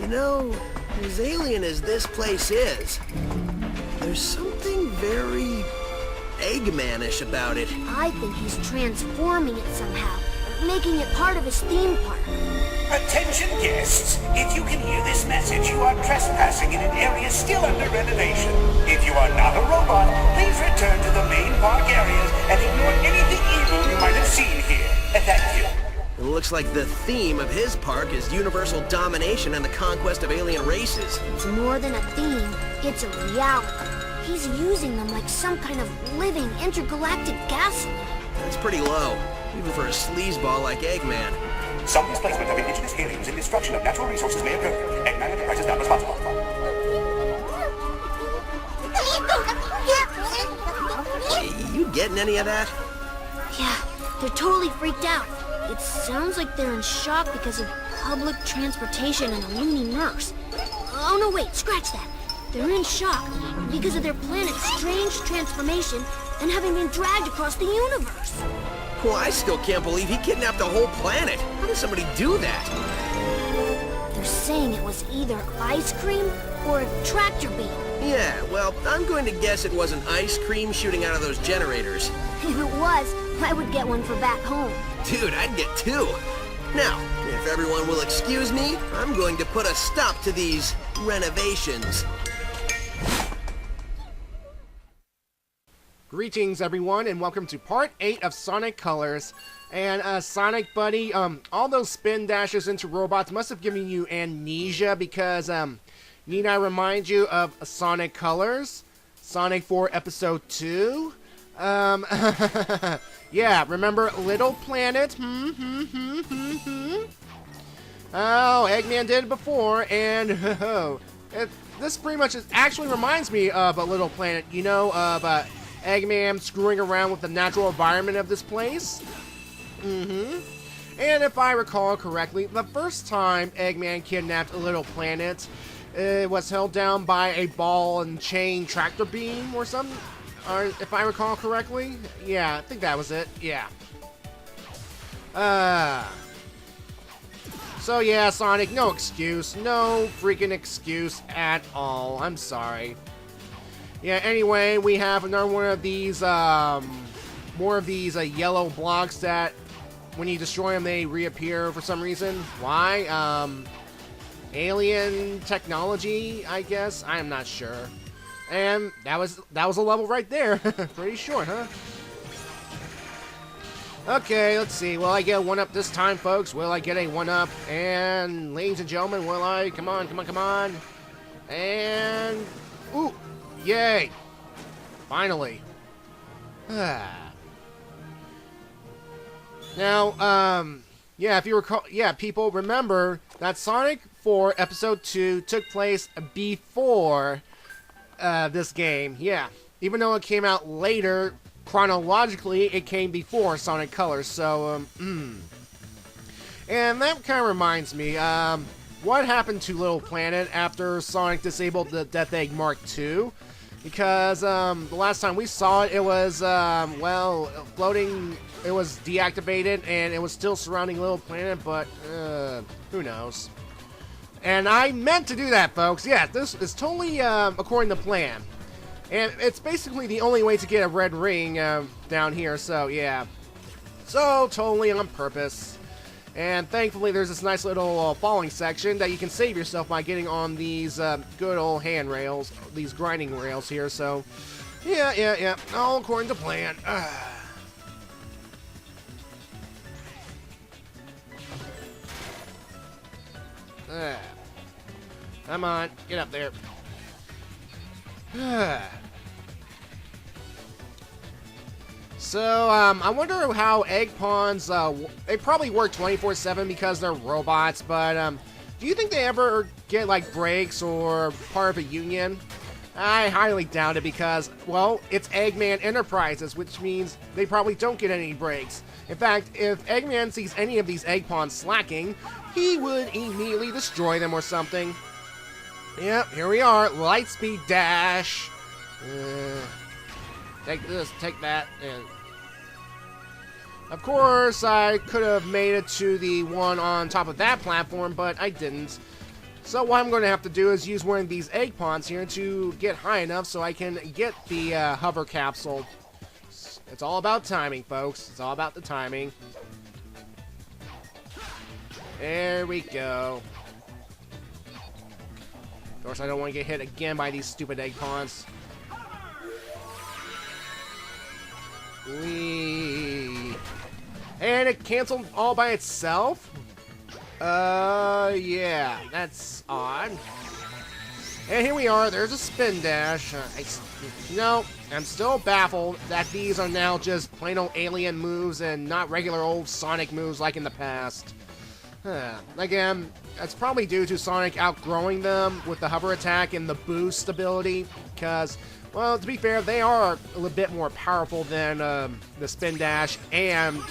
You know, as alien as this place is, there's something very Eggman-ish about it. I think he's transforming it somehow, making it part of his theme park. Attention guests, if you can hear this message, you are trespassing in an area still under renovation. If you are not a robot, please return to the main park areas and ignore anything evil you might have seen here. Thank you. It looks like the theme of his park is universal domination and the conquest of alien races. It's more than a theme, it's a reality. He's using them like some kind of living intergalactic gasoline. That's pretty low, even for a sleazeball like Eggman. Some displacement of indigenous aliens and destruction of natural resources may occur. Eggman Enterprises not responsible. You getting any of that? Yeah, they're totally freaked out. It sounds like they're in shock because of public transportation and a loony nurse. Oh no, wait, scratch that. They're in shock because of their planet's strange transformation and having been dragged across the universe. Well, I still can't believe he kidnapped the whole planet. How did somebody do that? They're saying it was either ice cream or a tractor beam. Yeah, well, I'm going to guess it was an ice cream shooting out of those generators. If it was, I would get one for back home. Dude, I'd get two. Now, if everyone will excuse me, I'm going to put a stop to these renovations. Greetings everyone and welcome to part 8 of Sonic Colors. And Sonic buddy, all those spin dashes into robots must have given you amnesia because need I remind you of Sonic Colors? Sonic 4 Episode 2? Yeah, remember Little Planet? Oh, Eggman did it before, and this pretty much actually reminds me of a Little Planet, you know, of Eggman screwing around with the natural environment of this place. And if I recall correctly, the first time Eggman kidnapped a Little Planet, it was held down by a ball and chain tractor beam or something. Or if I recall correctly, yeah, I think that was it. Yeah. So yeah, Sonic, no excuse, no freaking excuse at all. I'm sorry. Yeah. Anyway, we have another one of these, more of these yellow blocks that, when you destroy them, they reappear for some reason. Why? Alien technology, I guess. I am not sure. And that was a level right there. Pretty short, huh? Okay, let's see. Will I get a 1-up this time, folks? Will I get a 1-up? And ladies and gentlemen, will I? Come on, come on, come on. And ooh, yay! Finally. Now, yeah, if you recall, yeah, people remember that Sonic 4 Episode 2 took place before this game. Yeah, even though it came out later, chronologically, it came before Sonic Colors, so, and that kind of reminds me, what happened to Little Planet after Sonic disabled the Death Egg Mark II? Because, the last time we saw it, it was, well, floating, it was deactivated, and it was still surrounding Little Planet, but, who knows? And I meant to do that, folks. Yeah, this is totally according to plan. And it's basically the only way to get a red ring down here, so yeah. So, totally on purpose. And thankfully, there's this nice little falling section that you can save yourself by getting on these good old handrails, these grinding rails here, so yeah. All according to plan. Come on, get up there. So, I wonder how egg pawns, they probably work 24/7 because they're robots, but, do you think they ever get, like, breaks or part of a union? I highly doubt it because, well, it's Eggman Enterprises, which means they probably don't get any breaks. In fact, if Eggman sees any of these egg pawns slacking, he would immediately destroy them or something. Yep, here we are, Lightspeed Dash. Take this, take that, and of course I could have made it to the one on top of that platform, but I didn't. So what I'm going to have to do is use one of these egg ponds here to get high enough so I can get the hover capsule. It's all about timing, folks. It's all about the timing. There we go. Of course, I don't want to get hit again by these stupid egg ponds. Whee! And it canceled all by itself? Yeah, that's odd. And here we are, there's a spin dash. No, I'm still baffled that these are now just plain old alien moves and not regular old Sonic moves like in the past. Again, that's probably due to Sonic outgrowing them with the hover attack and the boost ability, because, well, to be fair, they are a little bit more powerful than the spin dash and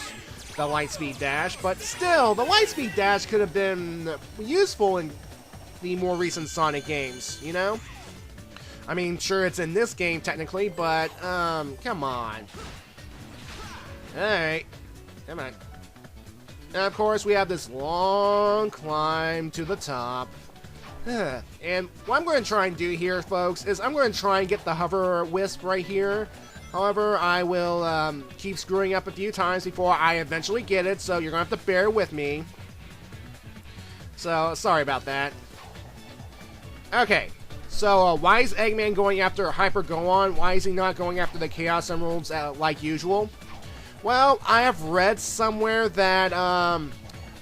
the light speed dash, but still, the light speed dash could have been useful in the more recent Sonic games, you know? I mean, sure, it's in this game technically, but, come on. Alright, come on. And of course, we have this long climb to the top. And what I'm going to try and do here, folks, is I'm going to try and get the hover wisp right here. However, I will keep screwing up a few times before I eventually get it, so you're going to have to bear with me. So, sorry about that. Okay, so why is Eggman going after Hyper Gohan? Why is he not going after the Chaos Emeralds like usual? Well, I have read somewhere that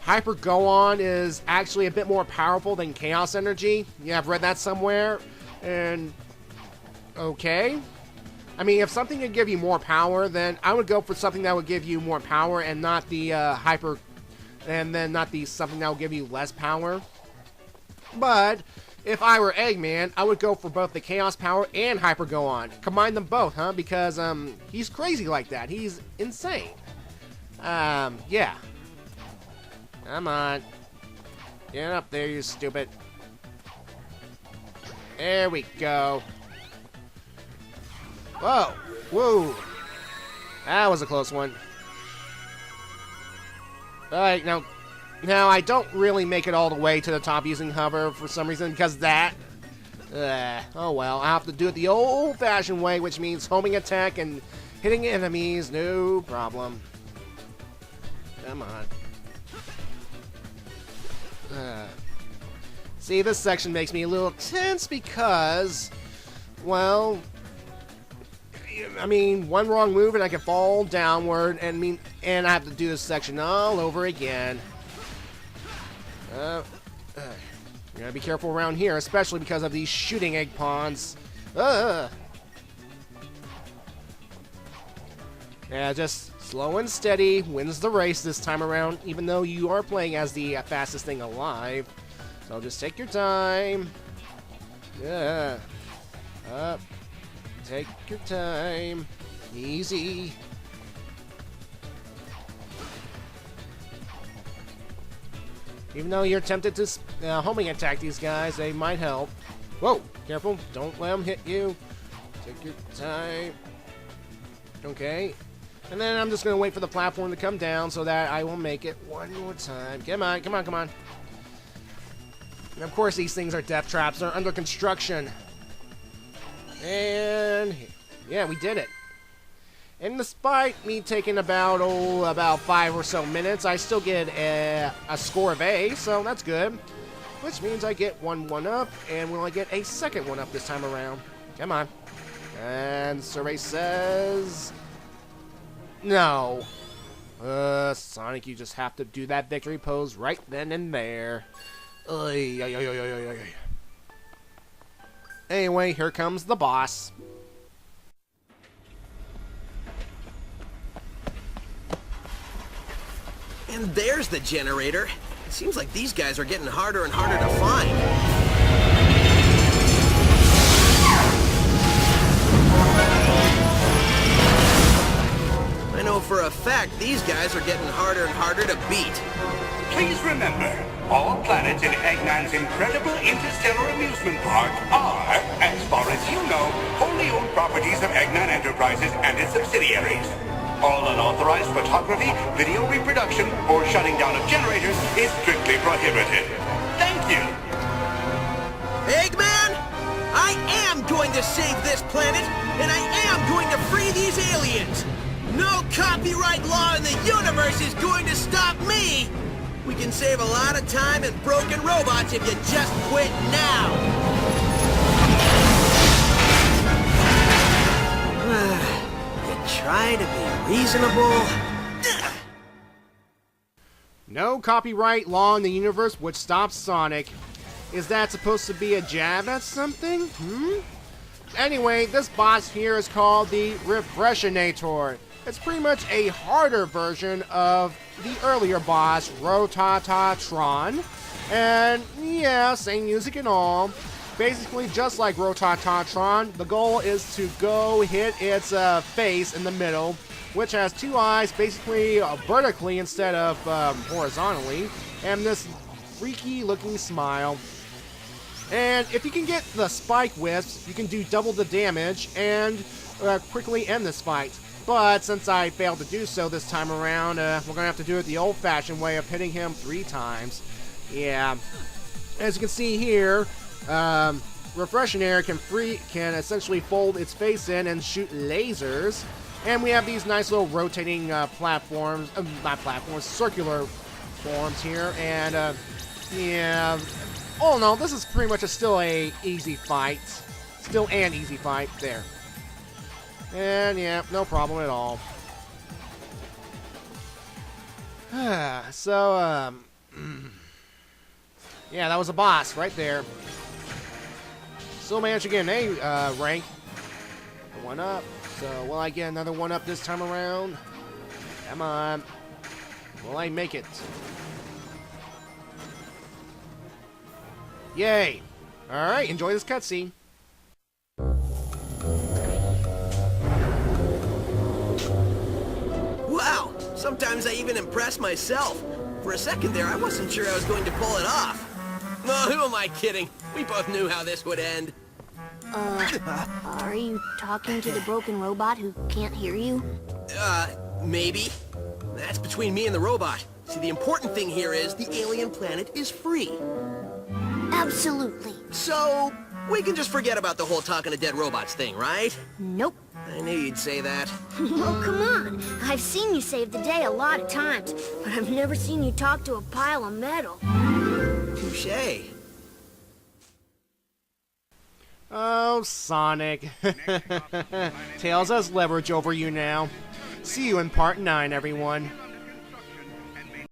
Hyper Gohan is actually a bit more powerful than Chaos Energy. Yeah, I've read that somewhere, and okay. I mean, if something could give you more power, then I would go for something that would give you more power and not the Hyper, and then not the something that will give you less power. But if I were Eggman, I would go for both the Chaos Power and Hyper Gohan. Combine them both, huh? Because, he's crazy like that. He's insane. Yeah. Come on. Get up there, you stupid. There we go. Whoa. Whoa. That was a close one. Alright, now, I don't really make it all the way to the top using hover for some reason, because that... oh well, I have to do it the old-fashioned way, which means homing attack and hitting enemies, no problem. Come on. See, this section makes me a little tense because, well... I mean, one wrong move and I can fall downward, and I have to do this section all over again. You gotta be careful around here, especially because of these shooting egg ponds. Yeah, just slow and steady wins the race this time around, even though you are playing as the fastest thing alive. So just take your time. Yeah. Up. Take your time. Easy. Even though you're tempted to homing attack these guys, they might help. Whoa! Careful. Don't let them hit you. Take your time. Okay. And then I'm just going to wait for the platform to come down so that I will make it one more time. Come on, come on, come on. And of course these things are death traps. They're under construction. And yeah, we did it. And despite me taking about 5 or so minutes, I still get a score of A, so that's good. Which means I get one up, and will I get a second one up this time around? Come on. And survey says... no. Sonic, you just have to do that victory pose right then and there. Anyway, here comes the boss. And there's the generator. It seems like these guys are getting harder and harder to find. I know for a fact these guys are getting harder and harder to beat. Please remember, all planets in Eggman's incredible interstellar amusement park are, as far as you know, wholly owned properties of Eggman Enterprises and its subsidiaries. All unauthorized photography, video reproduction, or shutting down of generators is strictly prohibited. Thank you. to save this planet, and I am going to free these aliens! No copyright law in the universe is going to stop me! We can save a lot of time and broken robots if you just quit now! You try to be reasonable... No copyright law in the universe which stops Sonic. Is that supposed to be a jab at something? Anyway, this boss here is called the Refreshinator. It's pretty much a harder version of the earlier boss, Rotatatron. And yeah, same music and all. Basically, just like Rotatatron, the goal is to go hit its face in the middle, which has two eyes, basically vertically instead of horizontally, and this freaky looking smile. And if you can get the spike wisps, you can do double the damage and quickly end this fight. But since I failed to do so this time around, we're going to have to do it the old-fashioned way of hitting him 3 times. Yeah. As you can see here, Refreshinator can essentially fold its face in and shoot lasers. And we have these nice little rotating platforms, not platforms, circular forms here. And yeah, all in all, this is pretty much still a easy fight. Still an easy fight there. And yeah, no problem at all. So, yeah, that was a boss right there. Still managed to get an A rank. One up. So, will I get another one up this time around? Come on. Will I make it? Yay! Alright, enjoy this cutscene. Wow! Sometimes I even impress myself. For a second there, I wasn't sure I was going to pull it off. Oh, who am I kidding? We both knew how this would end. Are you talking to the broken robot who can't hear you? Maybe. That's between me and the robot. See, the important thing here is the alien planet is free. Absolutely. So, we can just forget about the whole talking to dead robots thing, right? Nope. I knew you'd say that. Oh, come on. I've seen you save the day a lot of times, but I've never seen you talk to a pile of metal. Touché. Oh, Sonic. Tails has leverage over you now. See you in Part 9, everyone.